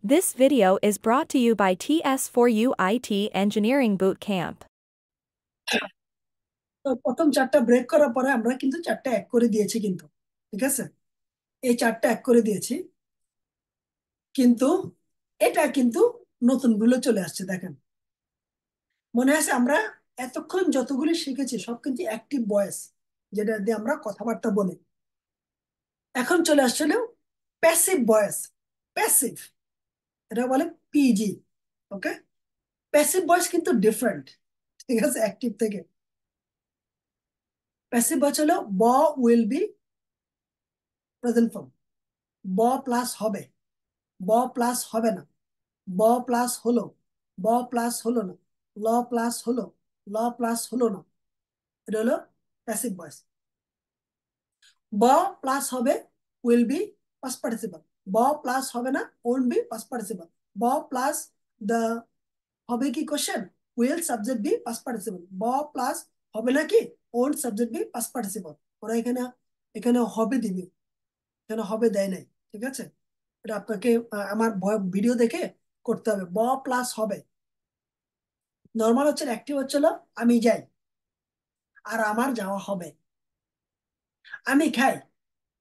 This video is brought to you by TS4U IT Engineering Bootcamp. তো প্রথম চারটা break করার পরে আমরা কিন্তু চারটা এক করে দিয়েছি কিন্তু ঠিক আছে এই চারটা এক করে দিয়েছি কিন্তু এটা কিন্তু নতুন গুলো চলে আসছে দেখেন মনে আছে আমরা এতক্ষণ যতগুলি শিখেছি সব কিন্তু অ্যাক্টিভ ভয়েস যেটা দিয়ে আমরা কথাবার্তা বলি এখন চলে আসছিল প্যাসিভ ভয়েস প্যাসিভ এটা বলে পিজি ওকে প্যাসিভ ভয়েস কিন্তু ডিফারেন্ট ঠিক আছে অ্যাক্টিভ থেকে প্যাসিভ ভয়েস হলো ব উইল বি প্রেজেন্ট ফর্ম ব প্লাস হবে ব প্লাস হবে না ব প্লাস হলো ব প্লাস হলো না ল প্লাস হলো ল প্লাস হলো না এটা হলো প্যাসিভ ভয়েস ব প্লাস হবে উইল বি পাস্ট পার্টিসিপল ব প্লাস হবে না ওন্ট বি পাস্ট পার্টিসিপল ব প্লাস দ্য হবে কি question will subject be past participle ব প্লাস হবে না কি won't subject be past participle ওরা এখানে এখানে হবে দিবে এখানে হবে দেয় নাই ঠিক আছে এটা আপনাকে আমার ভিডিও দেখে করতে হবে ব প্লাস হবে নর্মাল হচ্ছে অ্যাক্টিভ হচ্ছিল আমি যাই আর আমার যাওয়া হবে আমি খাই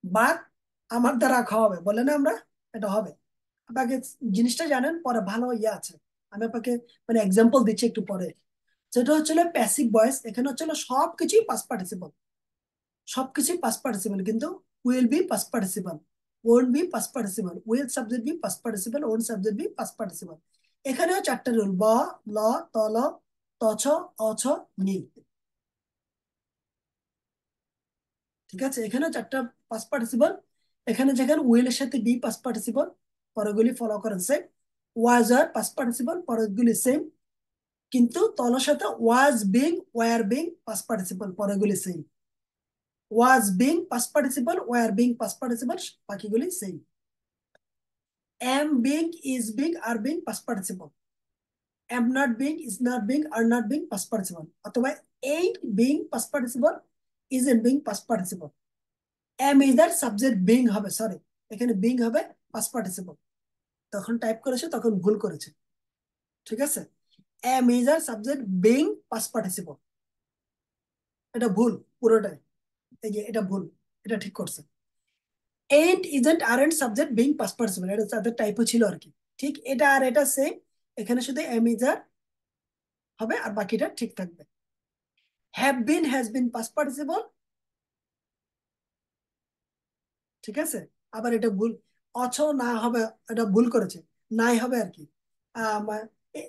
বাট আমার দ্বারা খাওয়া হবে বলে না আমরা এটা হবে আপনাকে জিনিসটা জানেন পরে ভালো ইয়ে আছে আমি আপনাকে মানে এক্সাম্পল দিচ্ছি একটু পরে সেটা হচ্ছিল প্যাসিভ ভয়েস এখানে হচ্ছিল সবকিছুই পাস্ট পার্টিসিপল সবকিছুই পাস্ট পার্টিসিপল কিন্তু will be past participle won't be past participle will subject be past participle won't subject be past participle এখানেও চারটা রুল ব ল তল তছ অছ নি ঠিক আছে এখানেও চারটা পাস্ট পার্টিসিপল এখানে যেখানে উইল এর সাথে বি পাস্ট পার্টিসিপল পরেরগুলি ফলো করেন সেম ওয়াজ আর পাস্ট পার্টিসিপল পরেরগুলি সেম কিন্তু তলের সাথে was being were being past participle পরেরগুলি same was being past participle were being past participle বাকিগুলি same am being is being are being past participle am not being is not being are not being past participle অথবা ain't being past participle isn't being past participle am is that subject being হবে sorry এখানে being হবে past participle তখন type করেছে তখন ভুল করেছে ঠিক আছে am is that subject being past participle এটা ভুল পুরোটাই এই যে এটা ভুল এটা ঠিক করছে ain't isn't aren't subject being past participle এটা তাদের টাইপও ছিল আর কি ঠিক এটা আর এটা সেম এখানে শুধু am is are হবে আর বাকিটা ঠিক থাকবে have been has been past participle ঠিক আছে আবার এটা ভুল অছ না হবে এটা ভুল করেছে নাই হবে আর কি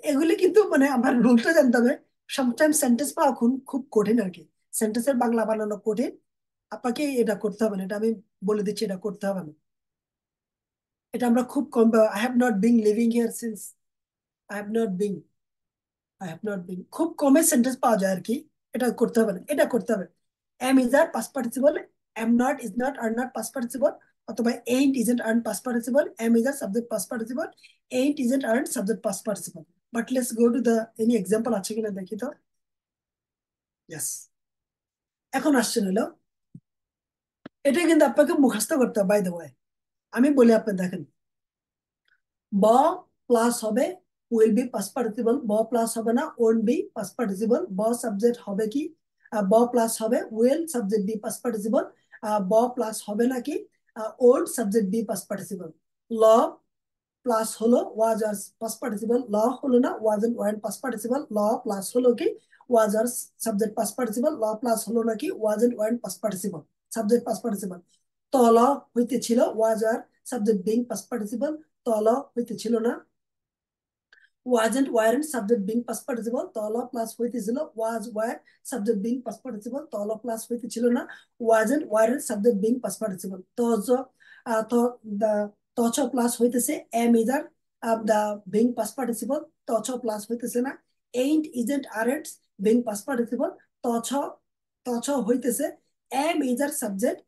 এগুলি কিন্তু মানে আমার রুলটা জানতে হবে সামটাইম সেন্টেন্স পাওয়া খুব কঠিন আর কি সেন্টেন্সের বাংলা বানানো কঠিন আপনাকে এটা করতে হবে না এটা আমি বলে দিচ্ছি এটা করতে হবে না এটা আমরা খুব কম I have not being living here since I have not being I have not being খুব কমে সেন্টেন্স পাওয়া যায় আর কি এটা করতে হবে না এটা করতে হবে am is R past participle am not is not are not past participle অথবা ain't isn't aren't past participle am is R subject past participle ain't isn't aren't subject past participle but let's go to the any example আছে কিনা দেখি তো yes এখন আসছেন হলো এটা কিন্তু আপনাকে মুখস্থ করতে হবে বাই দ্য ওয়ে আমি বলি আপনি দেখেন ব প্লাস হবে উইল বি পাস্ট পার্টিসিপল ব প্লাস হবে না ওন্ট বি পাস্ট পার্টিসিপল ব সাবজেক্ট হবে কি ব প্লাস হবে will subject be past participle ব প্লাস হবে নাকি won't subject be past participle ল প্লাস হলো ওয়াজ আর পাস্ট পার্টিসিপল ল হলো না was and want past participle ল প্লাস হলো কি ওয়াজ আর সাবজেক্ট পাস্ট পার্টিসিপল ল প্লাস হলো নাকি was and want past participle subject past participle তল হইতেছিল ওয়াজ আর সাবজেক্ট বিং পাস্ট পার্টিসিপল তল হইতেছিল না wasn't weren't subject being past participle তল প্লাস হইতেছিল was were subject being past participle তল প্লাস হইতেছিল না wasn't weren't subject being past participle তজ তো the তছ প্লাস হইতেছে am is are the being past participle তছ প্লাস হইতেছে না ain't isn't aren't being past participle তছ তছ হইতেছে am is are subject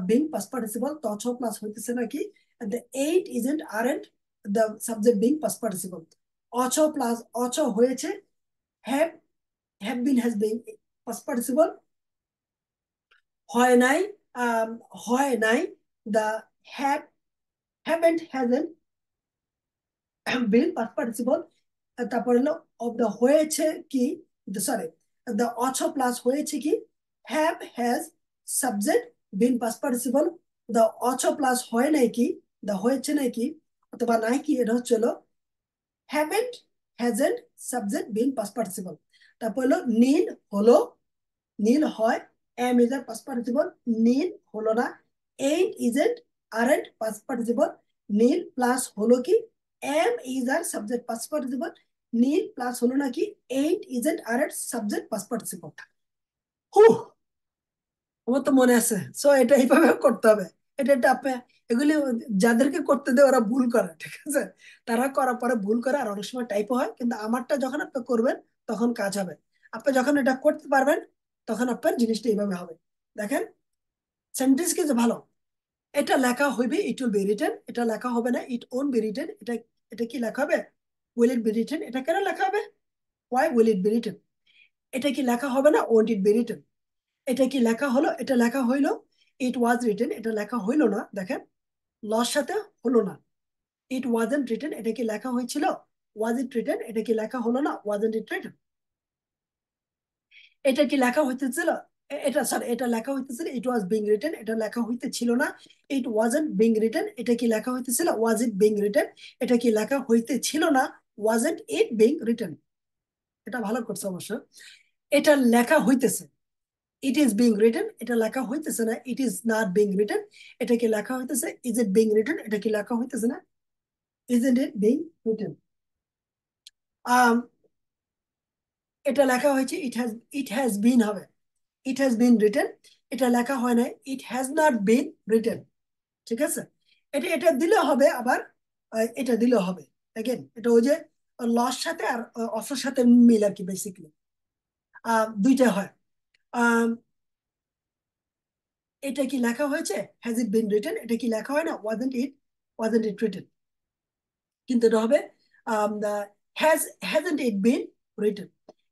being past participle তছ প্লাস হইতেছে নাকি the ain't isn't aren't the subject being past participle অচ plus অচ হয়েছে have have been has been past participle হয় নাই হয় নাই the have haven't hasn't been past participle, তারপর হলো অফ দ্য হয়েছে কি, সরি, দ্য অছ প্লাস হয়েছে কি, have has subject been past participle, the অছ প্লাস হয় নাই কি, দ্য হয়েছে নাই কি অথবা নাই কি, এটা হচ্ছে হলো haven't hasn't subject been past participle. তারপর হলো নীল হলো, নীল হয়, am is are past participle, নীল হলো না, ain't isn't aren't past participle, নীল প্লাস হলো কি, am is are subject past participle, নীল প্লাস হলো না কি, ain't isn't aren't subject past participle. হুহ, আমার তো মনে আছে। সো এটা এইভাবে করতে হবে। এটা আপনি এগুলি যাদেরকে করতে দেয় ওরা ভুল করে, ঠিক আছে, তারা করার পরে ভুল করে আর অনেক সময় টাইপও হয়, কিন্তু আমারটা যখন আপনি করবেন তখন কাজ হবে। আপনি যখন এটা করতে পারবেন তখন আপনার জিনিসটা এইভাবে হবে। দেখেন, সেন্টেন্স কিন্তু ভালো, এটা লেখা হইবে ইট উইল বি রিটেন, এটা লেখা হবে না ইট ওন্ট বি রিটেন, এটা এটা কি লেখা হবে, উইল ইট বি রিটেন, এটা কেন লেখা হবে, why will it be written, এটা কি লেখা হবে না ওন্ট ইট বি রিটেন, এটা কি লেখা হলো, এটা লেখা হইলো ইট ওয়াজ রিটেন, এটা লেখা হইলো না, দেখেন লস সাথে হলো না, ইট ওয়াজেন্ট রিটেন, এটা কি লেখা হয়েছিল, ওয়াজ ইট রিটেন, এটা কি লেখা হলো না, ওয়াজেন্ট ইট রিটেন, এটা কি লেখা হইতেছিল, এটা সরি, এটা লেখা হইতেছিল ইট ওয়াজ বিং রিটেন, এটা লেখা হইতেছিল না ইট ওয়াজেন্ট বিং রিটেন, এটা কি লেখা হইতেছিল, ওয়াজ ইট বিং রিটেন, এটা কি লেখা হইতেছিল না, ওয়াজেন্ট ইট বিং রিটেন। এটা ভালো করছে অবশ্য। এটা লেখা হইতেছে, ইট ইজ বিং রিটেন, এটা লেখা হইতেছে না it is not being written, এটা কি লেখা হইতেছে, ইজ ইট বিং রিটেন, এটা কি লেখা হইতেছে না, ইজন্ট ইট বিং রিটেন। এটা লেখা হয়েছে ইট হ্যাজ বিন হবে, ইট হ্যাজ বিন রিটেন, এটা লেখা হয় না it has not been written, ঠিক আছে। এটা এটা দিলে হবে, আবার এটা দিলেও হবে। দেখেন এটা ওই যে লস সাথে আর অসর সাথে মিল আর কি, বেসিকলি দুইটা হয়। আহ, এটা কি লেখা হয়েছে, হ্যাজ ইট বিন রিটেন, এটা কি লেখা হয় না, ওয়াজেন্ট ইট রিটেন, কিন্তু এটা হবে হ্যাজন্ট ইট বিন রিটেন,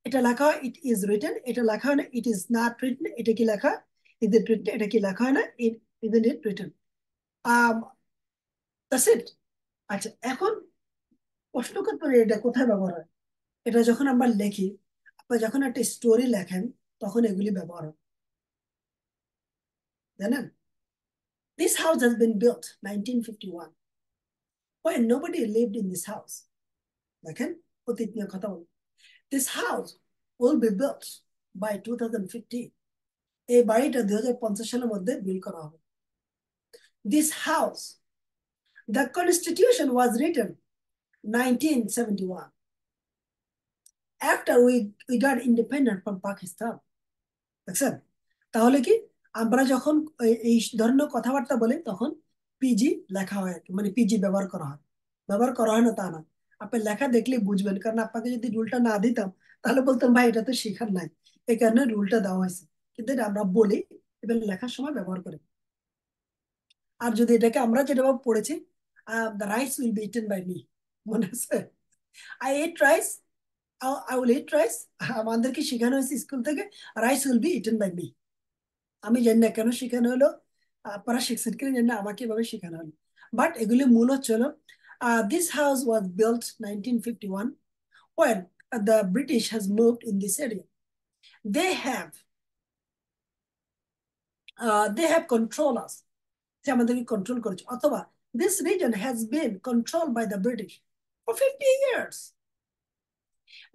এটা লেখা হয় ইট ইজ রিটেন, এটা লেখা হয় না ইট ইজ নট রিটেন, এটা কি লেখা, ইজ ইট রিটেন, এটা কি লেখা হয় না it isn't it written. That's it. আচ্ছা, এখন প্রশ্ন করতে এটা কোথায় ব্যবহার হয়, এটা যখন আমরা লিখি, আপনি যখন একটা স্টোরি লেখেন তখন এগুলি ব্যবহার হয়, জানেন। This house has been built 1951 when nobody lived in this house. দেখেন, অতীত নিয়ে কথা বলি। This house will be built by 2050. এই বাড়িটা 2050 সালের মধ্যে বিল্ড করা হবে। This house, the constitution was written 1971 after we got independent from Pakistan. দেখছেন, তাহলে কি আমরা যখন এই ধরনের কথাবার্তা বলি তখন পিজি লেখা হয় আর কি, মানে পিজি ব্যবহার করা হয়, ব্যবহার করা হয় না তা না, আপনি লেখা দেখলে বুঝবেন, কারণ আপনাকে যদি রুলটা না দিতাম তাহলে বলতাম ভাই এটা তো শেখার নাই, এই কারণে রুলটা দেওয়া হয়েছে, কিন্তু এটা আমরা বলি, এবার লেখার সময় ব্যবহার করি। আর যদি এটাকে আমরা যেটা পড়েছি, the rice will be eaten by me, মনে আছে, I ate rice, I will eat rice, আমাদেরকে শেখানো হয়েছে স্কুল থেকে rice will be eaten by me. আমি জানি না কেন শেখানো হলো, আপনারা শিখছেন কিনা জানি না, আমাকে এভাবে শেখানো হলো। বাট এগুলি মূল হচ্ছে হলো, this house was built 1951 when the British has moved in this area. They have they have controlled us, সে আমাদেরকে কন্ট্রোল করেছে, অথবা this region has been controlled by the British for 50 years.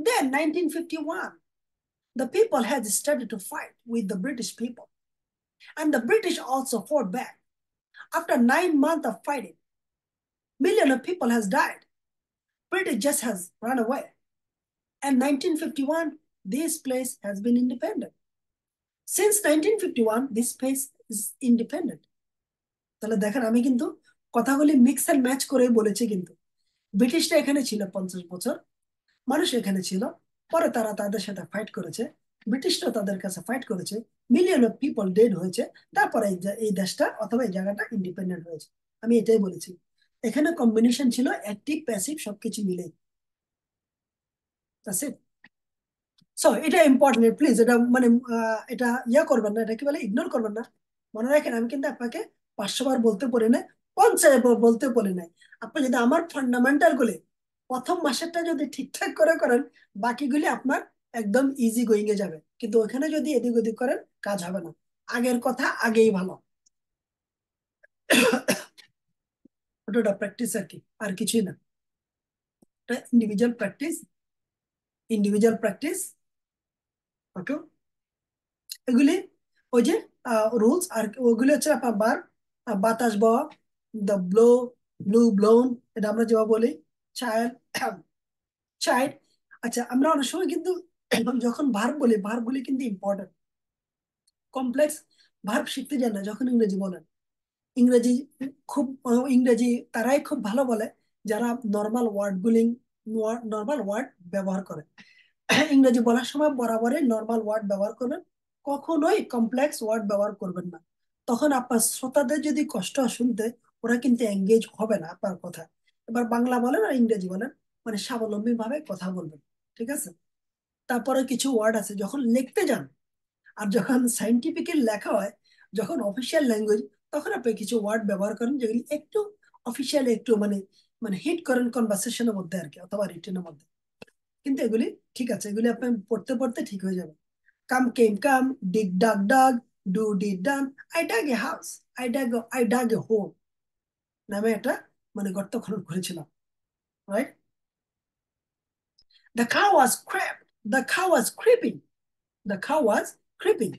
Then 1951, the people had started to fight with the British people, and the British also fought back. After 9 months of fighting, millions of people has died. British just has run away. And 1951, this place has been independent. Since 1951, this place is independent. তাহলে দেখেন আমি কিন্তু কথাগুলি mix and match করে বলেছি, কিন্তু ব্রিটিশরা এখানে ছিল 50 বছর, মানুষ এখানে ছিল, পরে তারা তাদের সাথে ফাইট করেছে, ব্রিটিশরা তাদের কাছে ফাইট করেছে, মিলিয়ন অফ পিপল ডেড হয়েছে, তারপরে এই দেশটা অথবা এই জায়গাটা ইন্ডিপেন্ডেন্ট হয়েছে। আমি এটাই বলেছি, এখানে কম্বিনেশন ছিল অ্যাক্টিভ প্যাসিভ সবকিছু মিলে। সো এটা ইম্পর্টেন্ট, প্লিজ এটা মানে এটা ইয়া করবেন না, এটা কি বলে ইগনোর করবেন না। মনে রাখেন আমি কিন্তু আপনাকে 500 বার বলতে বলি না, 50 বার বলতে বলি নাই। আপনি যদি আমার ফান্ডামেন্টাল গুলি প্রথম মাসেরটা যদি ঠিকঠাক করে করেন, বাকিগুলি আপনার একদম ইজি গোয়িং এ যাবে। কিন্তু ওখানে যদি এদিক ওদিক করেন, কাজ হবে না। আগের কথা আগেই ভালো। ওটা প্র্যাকটিস আর কি, আর কিছুই না। Individual practice, individual practice. Okay, এগুলি ওই যে রুলস, আর ওগুলি হচ্ছে আপনার বার, বাতাস বওয়া, দ্য ব্লো, ব্লু ব্লোন, এটা আমরা যেভাবে বলি, চাইল্ড, চাইল্ড। আচ্ছা, আমরা অনেক সময় কিন্তু যখন ভার্ব বলি, ভার্বগুলি কিন্তু ইম্পর্টেন্ট। কমপ্লেক্স ভার্ব শিখতে যান না যখন ইংরেজি বলেন। ইংরেজি খুব ইংরেজি তারাই খুব ভালো বলে যারা নর্মাল ওয়ার্ডগুলি, নর্মাল ওয়ার্ড ব্যবহার করে। ইংরেজি বলার সময় বরাবরই নর্মাল ওয়ার্ড ব্যবহার করবেন, কখনোই কমপ্লেক্স ওয়ার্ড ব্যবহার করবেন না। তখন আপনার শ্রোতাদের যদি কষ্ট হয় শুনতে, ওরা কিন্তু এঙ্গেজ হবে না আপনার কথা। এবার বাংলা বলেন আর ইংরেজি বলেন, মানে স্বাবলম্বী ভাবে কথা বলবেন, ঠিক আছে? তারপরে কিছু ওয়ার্ড আছে যখন লিখতে যান, আর যখন সাইন্টিফিক্যাল লেখা হয়, যখন অফিসিয়াল ল্যাঙ্গুয়েজ, তখন আপনি কিছু ওয়ার্ড ব্যবহার করেন যেগুলি একটু অফিসিয়াল, একটু মানে মানে হিট করেন কনভারসেশনের মধ্যে আর কি, অথবা রিটেনের মধ্যে। কিন্তু এগুলি ঠিক আছে, এগুলি আপনি পড়তে পড়তে ঠিক হয়ে যাবে। Come came come, dig dug dug, do did done, I dug a house, I dug a home নামে একটা মানে গর্ত খনন করেছিলাম, right? The cow was crept, the cow was creeping, the cow was creeping,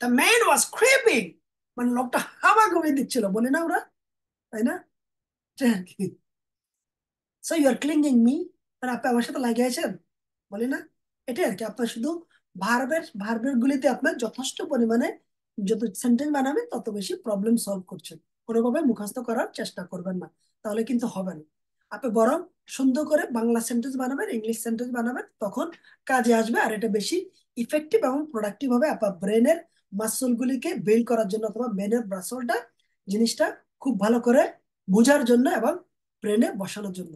the man was creeping, মানে লোকটা হামাগুড়ি দিচ্ছিল, বলে না ওরা, তাই না? So you are clinging me, মানে আপনি আমার সাথে লাগিয়েছেন, বলি না? এটাই আর কি। আপনার শুধু ভার্বের গুলিতে আপনার যথেষ্ট পরিমাণে যত সেন্টেন্স বানাবেন, তত বেশি প্রবলেম সলভ করছেন। কোনোভাবে মুখস্থ করার চেষ্টা করবেন না, তাহলে কিন্তু হবে না। আপনি বরং সুন্দর করে বাংলা সেন্টেন্স বানাবেন, ইংলিশ সেন্টেন্স বানাবেন, তখন কাজে আসবে। আর এটা বেশি ইফেক্টিভ এবং প্রোডাক্টিভ হবে আপনার ব্রেনের মাসল গুলিকে বিল্ড করার জন্য, অথবা ব্রেনের ব্রাসলটা জিনিসটা খুব ভালো করে বোঝার জন্য এবং ব্রেনে বসানোর জন্য।